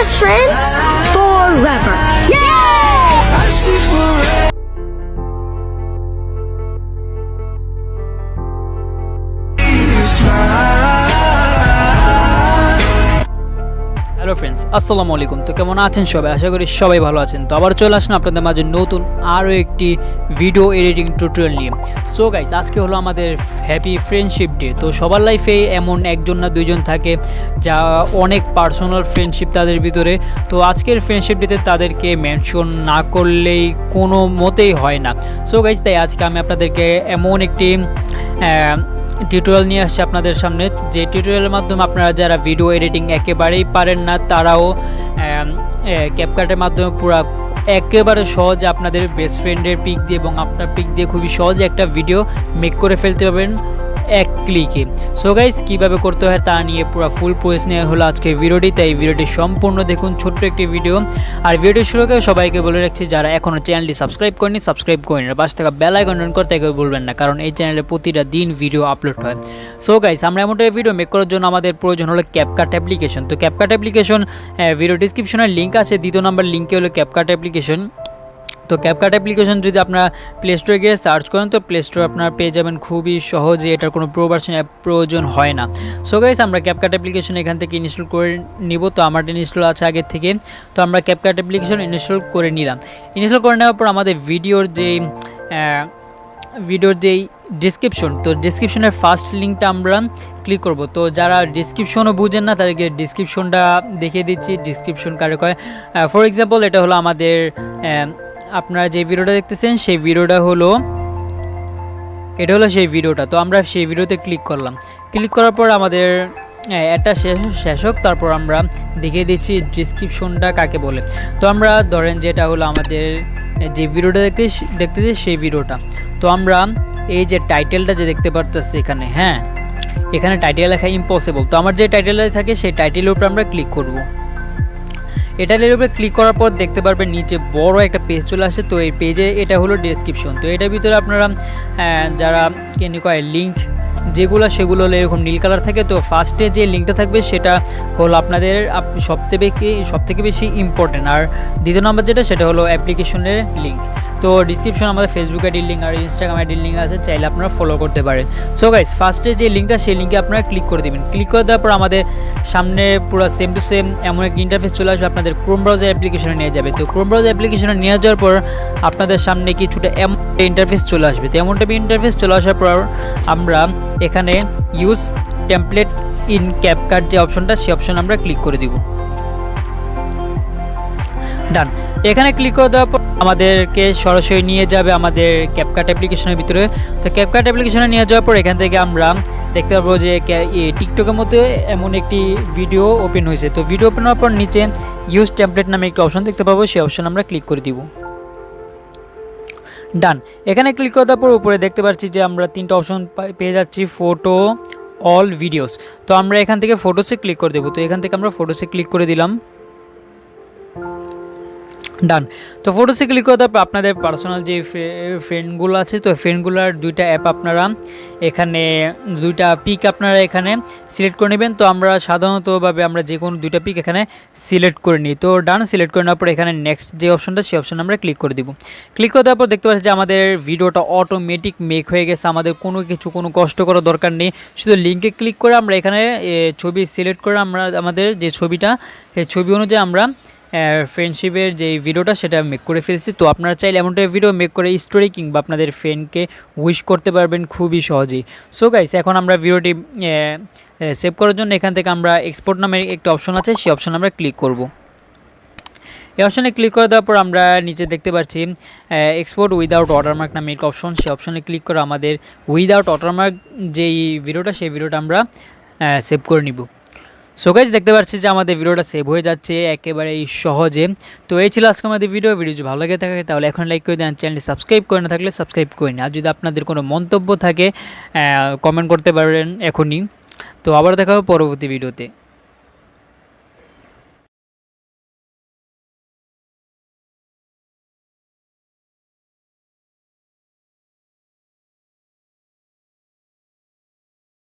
best friends forever. Hello friends, আসসালামু আলাইকুম। তো কেমন আছেন সবাই? আশা করি সবাই ভালো আছেন। তো আবার চলে আসলাম আপনাদের মাঝে নতুন আরও একটি ভিডিও এডিটিং টিউটোরিয়াল নিয়ে। সো গাইস, আজকে হলো আমাদের হ্যাপি ফ্রেন্ডশিপ ডে। তো সবার লাইফে এমন একজন না দুইজন থাকে যা অনেক পার্সোনাল ফ্রেন্ডশিপ তাদের ভিতরে। তো আজকের ফ্রেন্ডশিপ ডেতে তাদেরকে মেনশন না করলেই কোনো মতেই হয় না। সো গাইস, তাই আজকে আমি আপনাদেরকে এমন একটি টিউটোরিয়াল নিয়ে আসছে আপনাদের সামনে, যে টিউটোরিয়ালের মাধ্যমে আপনারা যারা ভিডিও এডিটিং একেবারেই পারেন না তারাও ক্যাপকাটের মাধ্যমে পুরো একেবারে সহজে আপনাদের বেস্ট ফ্রেন্ডের পিক দিয়ে এবং আপনার পিক দিয়ে খুবই সহজে একটা ভিডিও মেক করে ফেলতে পারবেন এক ক্লিকে। সো গাইস, কীভাবে করতে হয় তা নিয়ে পুরো ফুল প্রসেস নিয়ে হলো আজকে ভিডিওটি। তাই ভিডিওটি সম্পূর্ণ দেখুন, ছোট্ট একটি ভিডিও। আর ভিডিও শুরু করে সবাইকে বলে রাখছি, যারা এখনও চ্যানেলটি সাবস্ক্রাইব করেনি সাবস্ক্রাইব করেন, পাশে থাকা বেল আইকন অন করতে কেউ বলবেন না, কারণ এই চ্যানেলে প্রতিটা দিন ভিডিও আপলোড হয়। সো গাইস, আমরা এমনটা ভিডিও মেক করার জন্য আমাদের প্রয়োজন হলো ক্যাপকাট অ্যাপ্লিকেশন। তো ক্যাপকাট অ্যাপ্লিকেশন ভিডিও ডিসক্রিপশনের লিঙ্ক আছে, দ্বিতীয় নম্বর লিঙ্কে হলো ক্যাপকাট অ্যাপ্লিকেশন। তো ক্যাপকাট অ্যাপ্লিকেশন যদি আপনারা প্লে স্টোরে গিয়ে সার্চ করেন তো প্লে স্টোরে আপনারা পেয়ে যাবেন খুবই সহজে, এটার কোনো প্রো ভার্সন অ্যাপ প্রয়োজন হয় না। সো গাইস, আমরা ক্যাপকাট অ্যাপ্লিকেশন এখান থেকে ইনস্টল করে নিব। তো আমার ইনস্টল আছে আগের থেকে, তো আমরা ক্যাপকাট অ্যাপ্লিকেশন ইনস্টল করে নিলাম। ইনস্টল করে নেওয়ার পর আমাদের ভিডিওর যেই ডিসক্রিপশন, তো ডিসক্রিপশনের ফার্স্ট লিঙ্কটা আমরা ক্লিক করব। তো যারা ডিসক্রিপশনও বুঝেন না তাদেরকে ডিসক্রিপশনটা দেখিয়ে দিচ্ছি, ডিসক্রিপশন কারে কয়। ফর এক্সাম্পল, এটা হলো আমাদের আপনারা যে ভিডিওটা দেখতেছেন সেই ভিডিওটা হলো সেই ভিডিওটা। তো আমরা সেই ভিডিওতে ক্লিক করলাম। ক্লিক করার পর আমাদের এটা শেষ হোক, তারপর আমরা দেখিয়ে দিচ্ছি ডিসক্রিপশনটা কাকে বলে। তো আমরা ধরেন যে এটা হলো আমাদের যে ভিডিওটা দেখতেছি সেই ভিডিওটা। তো আমরা এই যে টাইটেলটা যে দেখতে পারতেছি এখানে, হ্যাঁ, এখানে টাইটেল লেখা ইম্পসিবল। তো আমার যে টাইটেলটা থাকে সেই টাইটেলের উপর আমরা ক্লিক করব। এটার উপরে ক্লিক করার পর দেখতে পারবেন নিচে বড় একটা পেজ চলে আসে। তো এই পেজে এটা হলো ডেসক্রিপশন। তো এটার ভিতরে আপনারা যারা লিঙ্ক যেগুলো সেগুলো হলো এরকম নীল কালার থাকে। তো ফার্স্টে যে লিঙ্কটা থাকবে সেটা হলো আপনাদের সবথেকে বেশি ইম্পর্টেন্ট। আর দ্বিতীয় নম্বর যেটা সেটা হলো অ্যাপ্লিকেশনের লিঙ্ক। তো ডিসক্রিপশন আমাদের ফেসবুক আইডির লিঙ্ক আর ইনস্টাগ্রাম আইডির লিঙ্ক আছে, চাইলে আপনারা ফলো করতে পারেন। সো গাইস, ফার্স্টে যে লিঙ্কটা সেই লিঙ্কে আপনারা ক্লিক করে দেবেন। ক্লিক করে দেওয়ার পর আমাদের সামনে পুরো সেম টু সেম এমন একটা ইন্টারফেস চলে আসবে, আপনাদের ক্রোম ব্রাউজার অ্যাপ্লিকেশনে নিয়ে যাবে। তো ক্রোম ব্রাউজার অ্যাপ্লিকেশনে নিয়ে যাওয়ার পর আপনাদের সামনে কিছুটা এমন ইন্টারফেস চলে আসবে। তো এমন টাইপের ইন্টারফেস চলে আসার পর আমরা এখানে ইউজ টেমপ্লেট ইন ক্যাপকাট যে অপশনটা, সেই অপশন আমরা ক্লিক করে দিব। ডান। এখানে ক্লিক করে দেওয়ার পর আমাদেরকে সরাসরি নিয়ে যাবে আমাদের ক্যাপকাট অ্যাপ্লিকেশনের ভিতরে। তো ক্যাপকাট অ্যাপ্লিকেশনে নিয়ে যাওয়ার পর এখান থেকে আমরা দেখতে পাবো যে টিকটকের মধ্যে এমন একটি ভিডিও ওপেন হয়েছে। তো ভিডিও ওপেন হওয়ার পর নিচে ইউজ টেমপ্লেট নামে একটি অপশন দেখতে পাবো, সেই অপশন আমরা ক্লিক করে দিব। ডান। এখানে ক্লিক করে দেওয়ার পর উপরে দেখতে পাচ্ছি যে আমরা তিনটা অপশন পেয়ে যাচ্ছি, ফটো, অল, ভিডিওস। তো আমরা এখান থেকে ফটোসে ক্লিক করে দেবো। তো এখান থেকে আমরা ফটোসে ক্লিক করে দিলাম। ডান। তো ফটোসে ক্লিক করে দেওয়ার পর আপনাদের পার্সোনাল যে ফ্রেন্ডগুলো আছে, তো ফ্রেন্ডগুলোর দুইটা অ্যাপ আপনারা এখানে দুইটা পিক আপনারা এখানে সিলেক্ট করে নেবেন। তো আমরা সাধারণতভাবে আমরা যে কোনো দুইটা পিক এখানে সিলেক্ট করে নিই। তো ডান। সিলেক্ট করে নেওয়ার পর এখানে নেক্সট যে অপশনটা সেই অপশন আমরা ক্লিক করে দিব। ক্লিক করে দেওয়ার পর দেখতে পাচ্ছি যে আমাদের ভিডিওটা অটোমেটিক মেক হয়ে গেছে, আমাদের কোনো কষ্ট করার দরকার নেই। শুধু লিঙ্কে ক্লিক করে আমরা এখানে ছবি সিলেক্ট করে আমরা আমাদের যে ছবিটা, সেই ছবি অনুযায়ী আমরা ফ্রেন্ডশিপের যে ভিডিওটা সেটা মেক করে ফেলছি। তো আপনারা চাইলে এমনটা ভিডিও মেক করে স্টোরি কিংবা আপনাদের ফ্রেন্ডকে উইশ করতে পারবেন খুবই সহজেই। সো গাইস, এখন আমরা ভিডিওটি সেভ করার জন্য এখান থেকে আমরা এক্সপোর্ট নামের একটা অপশন আছে, সেই অপশন আমরা ক্লিক করব। এই অপশনে ক্লিক করে দেওয়ার পর আমরা নিচে দেখতে পাচ্ছি এক্সপোর্ট উইদাউট ওয়াটারমার্ক নামে একটা অপশন, সেই অপশনে ক্লিক করে আমাদের উইদাউট ওয়াটারমার্ক যেই ভিডিওটা সেই ভিডিওটা আমরা সেভ করে নিব। সো গাইস, দেখতে পাচ্ছি যে আমাদের ভিডিওটা সেভ হয়ে যাচ্ছে একেবারে সহজে। তো এই ছিল আজকে আমাদের ভিডিও যদি ভালো লাগে থাকে তাহলে এখন লাইক করে দেন, চ্যানেলটি সাবস্ক্রাইব করে না থাকলে সাবস্ক্রাইব করে নিন। আর যদি আপনাদের কোনো মন্তব্য থাকে কমেন্ট করতে পারেন এখনই। তো আবার দেখা হবে পরবর্তী ভিডিওতে।